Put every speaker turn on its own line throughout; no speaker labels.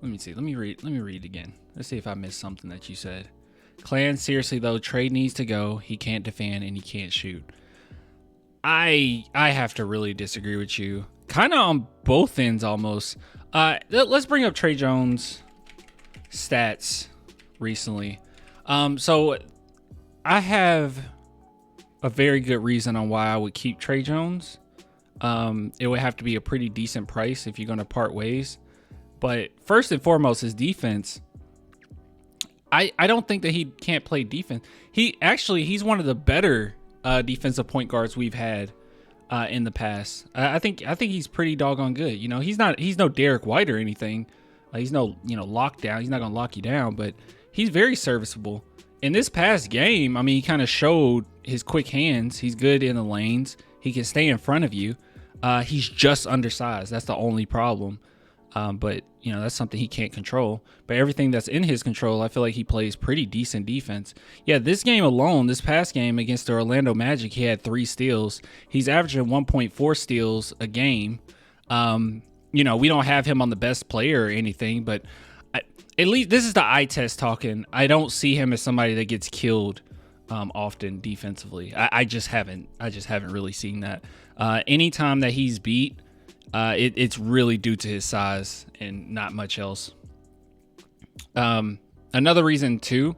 Let me see. Let me read again. Let's see if I missed something that you said. Clan, seriously though, trade needs to go. He can't defend and he can't shoot. I have to really disagree with you. Kind of on both ends almost. Let's bring up Tre Jones' stats recently. So I have a very good reason on why I would keep Tre Jones. It would have to be a pretty decent price if you're going to part ways. But first and foremost, his defense. I don't think that he can't play defense. He's one of the better defensive point guards we've had in the past. I think he's pretty doggone good. You know, he's no Derek White or anything. He's no lockdown. He's not gonna lock you down, but he's very serviceable. In this past game, I mean, he kind of showed his quick hands. He's good in the lanes. He can stay in front of you. He's just undersized. That's the only problem. But that's something he can't control. But everything that's in his control, I feel like he plays pretty decent defense. Yeah, this game alone, this past game against the Orlando Magic, he had 3 steals. He's averaging 1.4 steals a game. We don't have him on the best player or anything, but at least this is the eye test talking. I don't see him as somebody that gets killed often defensively. I just haven't really seen that. Anytime that he's beat, it's really due to his size and not much else. Another reason too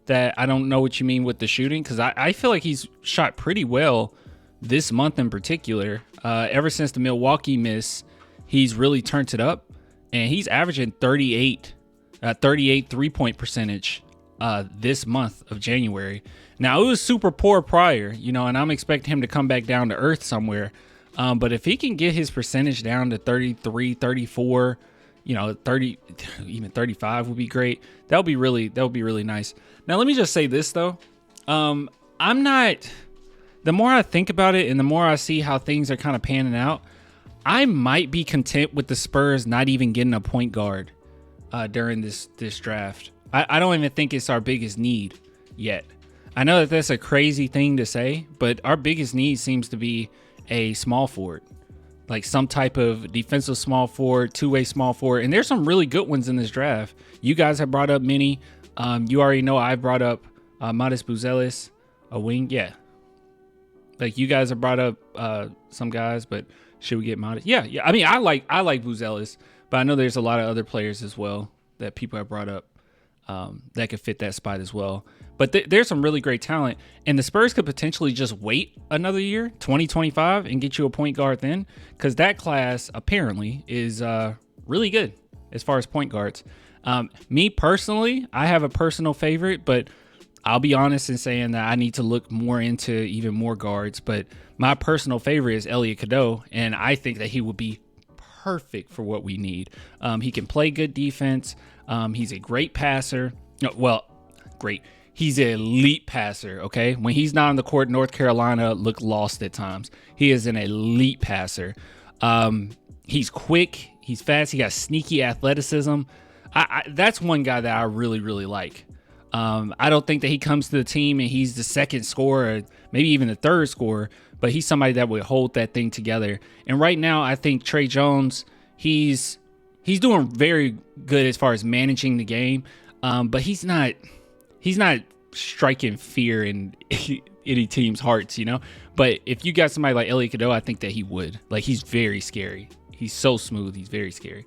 that I don't know what you mean with the shooting, because I feel like he's shot pretty well this month in particular. Ever since the Milwaukee miss, he's really turned it up, and he's averaging 38 3-point percentage this month of January. Now, it was super poor prior, and I'm expecting him to come back down to earth somewhere. But if he can get his percentage down to 33, 34, 30, even 35 would be great. That would be really nice. Now, let me just say this though. The more I think about it and the more I see how things are kind of panning out, I might be content with the Spurs not even getting a point guard during this draft. I don't even think it's our biggest need yet. I know that that's a crazy thing to say, but our biggest need seems to be a small forward, like some type of defensive small forward, two-way small forward. And there's some really good ones in this draft. You guys have brought up many. You already know I brought up Modest Buzelis, a wing. Yeah. Like you guys have brought up some guys, but should we get Modest? Yeah. I mean, I like Buzelis, but I know there's a lot of other players as well that people have brought up that could fit that spot as well. But there's some really great talent, and the Spurs could potentially just wait another year, 2025, and get you a point guard then, because that class apparently is really good as far as point guards. Me personally, I have a personal favorite, but I'll be honest in saying that I need to look more into even more guards. But my personal favorite is Elliot Cadeau, and I think that he would be perfect for what we need. He can play good defense. He's a great passer. Great. He's an elite passer, okay? When he's not on the court, North Carolina look lost at times. He is an elite passer. He's quick. He's fast. He got sneaky athleticism. That's one guy that I really, really like. I don't think that he comes to the team and he's the second scorer, maybe even the third scorer, but he's somebody that would hold that thing together. And right now, I think Tre Jones, he's doing very good as far as managing the game, but he's not striking fear in any team's hearts, But if you got somebody like Elliot Cadeau, I think that he would. Like, he's very scary. He's so smooth. He's very scary.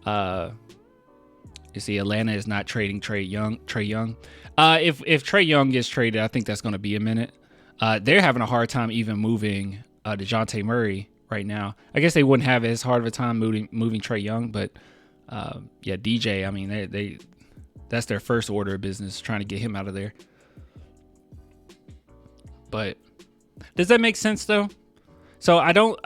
You see, Atlanta is not trading Trae Young. If Trae Young gets traded, I think that's going to be a minute. They're having a hard time even moving DeJounte Murray right now. I guess they wouldn't have as hard of a time moving Trae Young, but DJ. I mean, they that's their first order of business, trying to get him out of there. But does that make sense though? So I know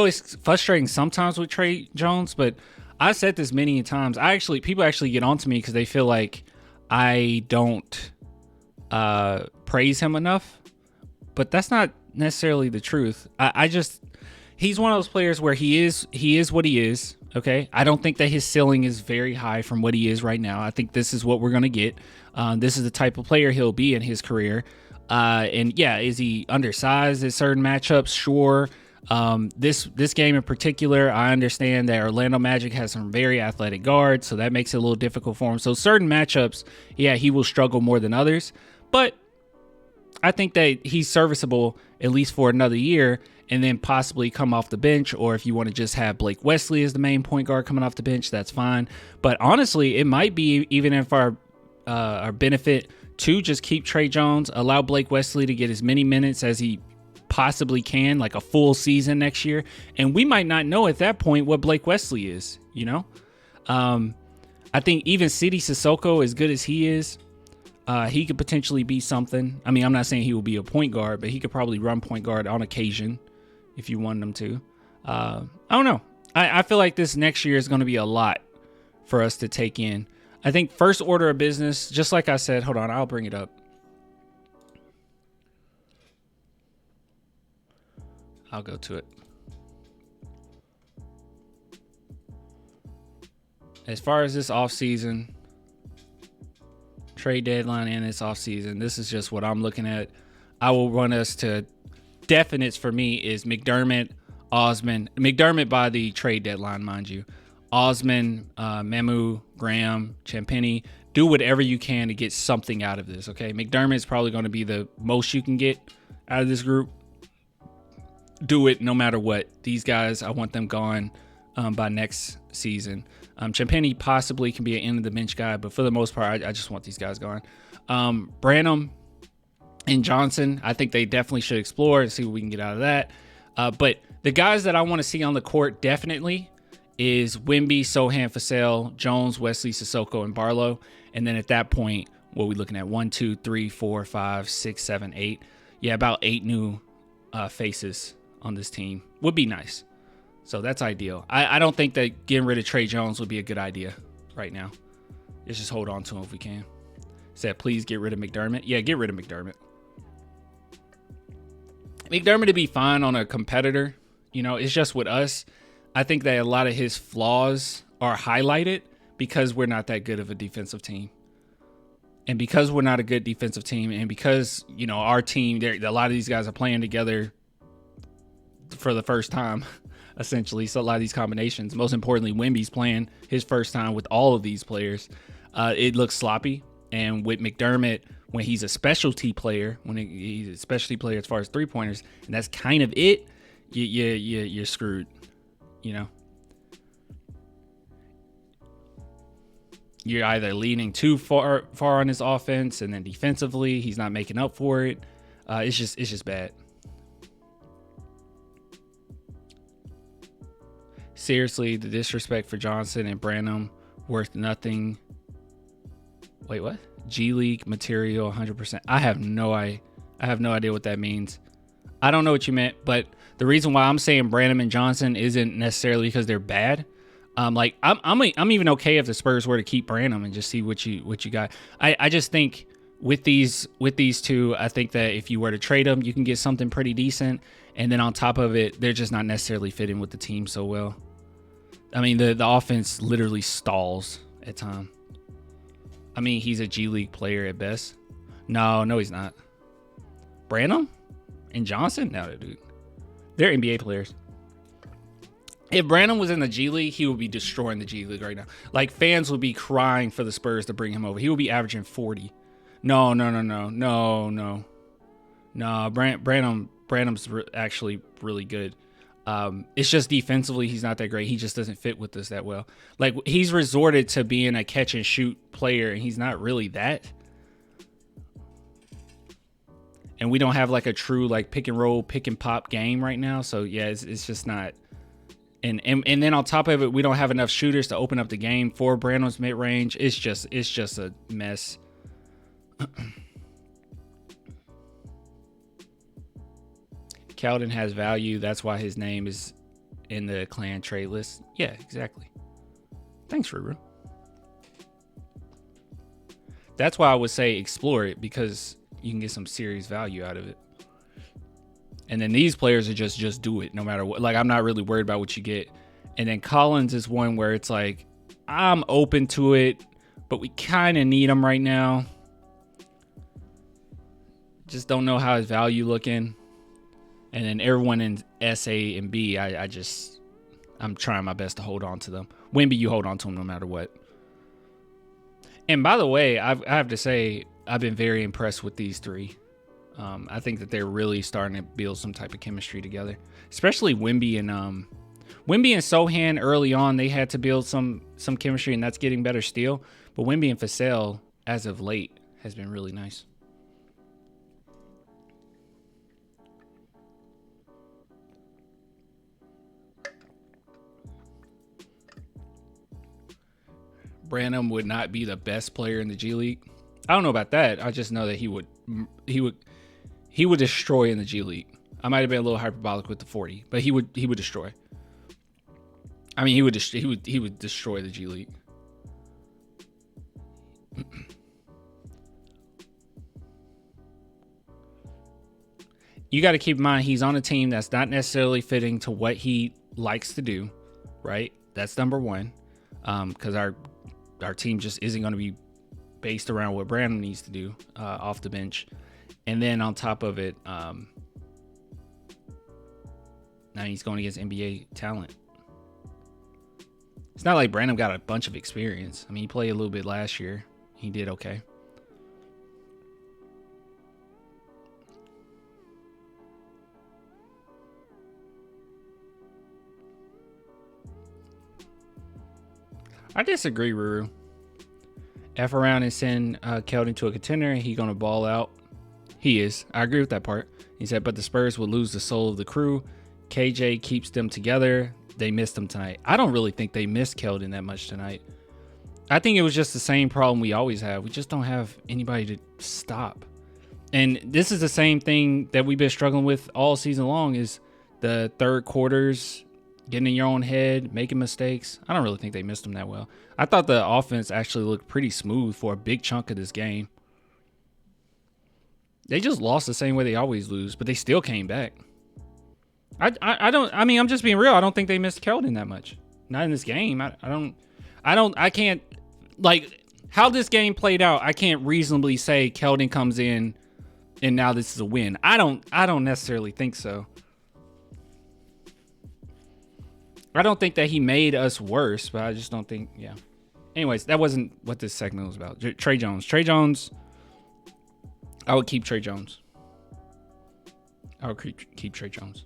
it's frustrating sometimes with Tre Jones, but I said this many times. People actually get on to me because they feel like I don't praise him enough, but that's not necessarily the truth. He's one of those players where he is what he is. Okay. I don't think that his ceiling is very high from what he is right now. I think this is what we're going to get. This is the type of player he'll be in his career. And yeah, is he undersized at certain matchups? Sure. This game in particular, I understand that Orlando Magic has some very athletic guards, so that makes it a little difficult for him. So certain matchups, yeah, he will struggle more than others, but I think that he's serviceable at least for another year, and then possibly come off the bench. Or if you want to just have Blake Wesley as the main point guard coming off the bench, that's fine. But honestly, it might be even if our benefit to just keep Tre Jones, allow Blake Wesley to get as many minutes as he possibly can, like a full season next year. And we might not know at that point what Blake Wesley is, you know? I think even Sidi Sissoko, as good as he is, he could potentially be something. I mean, I'm not saying he will be a point guard, but he could probably run point guard on occasion if you wanted him to. I don't know. I feel like this next year is going to be a lot for us to take in. I think first order of business, just like I said, hold on, I'll bring it up. I'll go to it. As far as this offseason, trade deadline and this offseason, this is just what I'm looking at. I will run us to definites for me is McDermott, Osman. McDermott by the trade deadline, mind you. Osman, Memu, Graham, Champagnie. Do whatever you can to get something out of this, okay? McDermott is probably going to be the most you can get out of this group. Do it no matter what. These guys, I want them gone by next season. Champagnie possibly can be an end of the bench guy, but for the most part, I just want these guys gone. Branham and Johnson, I think they definitely should explore and see what we can get out of that. But the guys that I want to see on the court definitely is Wemby, Sohan, Vassell, Jones, Wesley, Sissoko, and Barlow. And then at that point, what are we looking at? 1, 2, 3, 4, 5, 6, 7, 8. Yeah, about 8 new faces on this team would be nice. So that's ideal. I don't think that getting rid of Tre Jones would be a good idea right now. Let's just hold on to him if we can. Said, please get rid of McDermott. Yeah, get rid of McDermott. McDermott would be fine on a competitor. You know, it's just with us. I think that a lot of his flaws are highlighted because we're not that good of a defensive team. And because we're not a good defensive team, and because, you know, our team, a lot of these guys are playing together for the first time, essentially. So a lot of these combinations, most importantly, Wemby's playing his first time with all of these players. It looks sloppy. And with McDermott, when he's a specialty player, when he's a specialty player as far as three-pointers, and that's kind of it, you're screwed, you know? You're either leaning too far on his offense, and then defensively, he's not making up for it. It's just bad. Seriously, the disrespect for Johnson and Branham, worth nothing. Wait, what? G League material, 100%. I have no idea what that means. I don't know what you meant, but the reason why I'm saying Branham and Johnson isn't necessarily because they're bad. Like I'm even okay if the Spurs were to keep Branham and just see what you got. I just think with these two, I think that if you were to trade them, you can get something pretty decent. And then on top of it, they're just not necessarily fitting with the team so well. I mean, the offense literally stalls at times. I mean, he's a G League player at best. No, he's not. Branham and Johnson? No, dude. They're NBA players. If Branham was in the G League, he would be destroying the G League right now. Like, fans would be crying for the Spurs to bring him over. He would be averaging 40. No. Branham's actually really good. It's just defensively, he's not that great. He just doesn't fit with us that well. Like, he's resorted to being a catch and shoot player, and he's not really that. And we don't have like a true like pick and roll, pick and pop game right now. So yeah, it's just not. And then on top of it, we don't have enough shooters to open up the game for Branham's mid range. It's just a mess. Keldon has value. That's why his name is in the clan trade list. Yeah, exactly. Thanks, Ruru. That's why I would say explore it, because you can get some serious value out of it. And then these players are just do it no matter what. Like, I'm not really worried about what you get. And then Collins is one where it's like, I'm open to it, but we kind of need him right now. Just don't know how his value looking. And then everyone in S, A, and B, I'm trying my best to hold on to them. Wemby, you hold on to them no matter what. And by the way, I have to say, I've been very impressed with these three. I think that they're really starting to build some type of chemistry together, especially Wemby and Sohan early on. They had to build some chemistry, and that's getting better still. But Wemby and Vassell, as of late, has been really nice. Branham would not be the best player in the G League. I don't know about that. I just know that he would destroy in the G League. I might have been a little hyperbolic with the 40, but he would destroy. I mean, he would destroy the G League. You got to keep in mind he's on a team that's not necessarily fitting to what he likes to do, right? That's number one, because our team just isn't going to be based around what Brandon needs to do off the bench. And then on top of it, now he's going against NBA talent. It's not like Brandon got a bunch of experience. I mean, he played a little bit last year. He did okay. I disagree, Ruru. F around and send Keldon to a contender. He gonna ball out. He is. I agree with that part. He said, but the Spurs would lose the soul of the crew. KJ keeps them together. They missed him tonight. I don't really think they missed Keldon that much tonight. I think it was just the same problem we always have. We just don't have anybody to stop. And this is the same thing that we've been struggling with all season long, is the third quarters, getting in your own head, making mistakes. I don't really think they missed them that well. I thought the offense actually looked pretty smooth for a big chunk of this game. They just lost the same way they always lose, but they still came back. I'm just being real. I don't think they missed Keldon that much. Not in this game. I can't, like, how this game played out, I can't reasonably say Keldon comes in and now this is a win. I don't necessarily think so. I don't think that he made us worse, but I just don't think, yeah. Anyways, that wasn't what this segment was about. Tre Jones. Tre Jones, I would keep Tre Jones. I would keep Tre Jones.